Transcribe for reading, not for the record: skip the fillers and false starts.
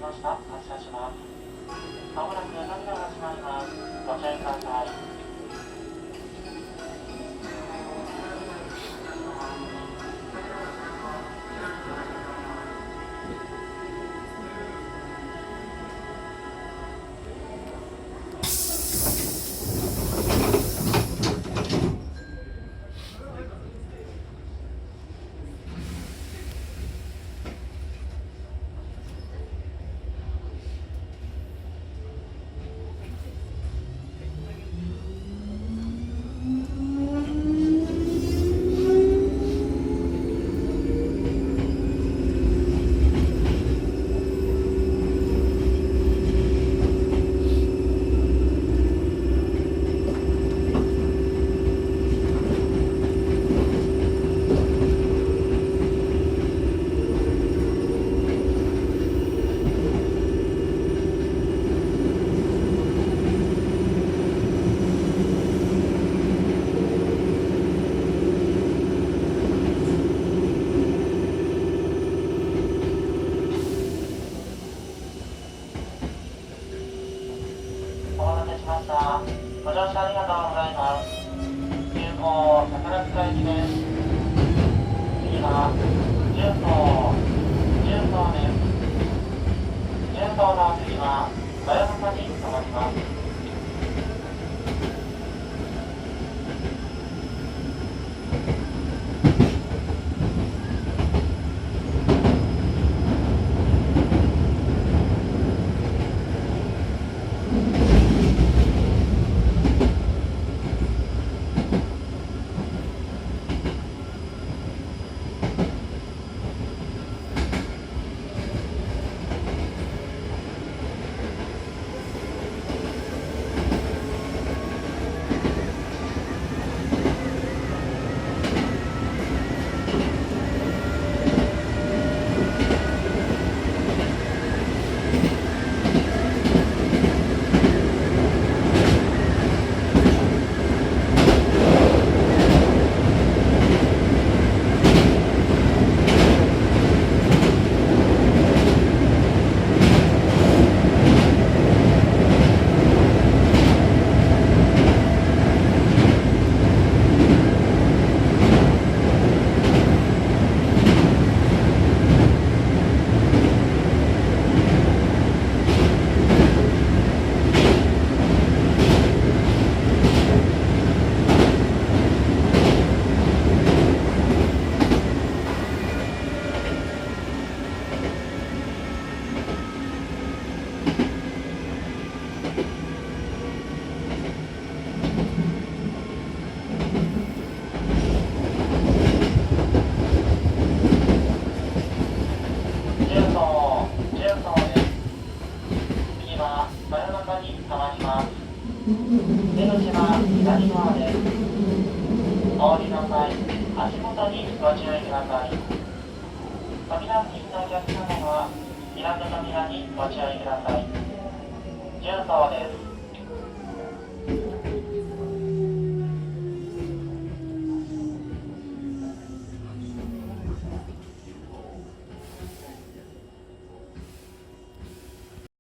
ました。発車します。まもなく扉が閉まります。ご注意ください。お待たせしました。ご乗車ありがとうございます。急行宝塚駅です。次は重曹です。重曹の次は真夜中に停まります。重曹です。次は真夜中に停まります。出口は左側です。お降りの際、足元にご注意ください。扉付近のお客様は開く扉にご注意ください。重曹です。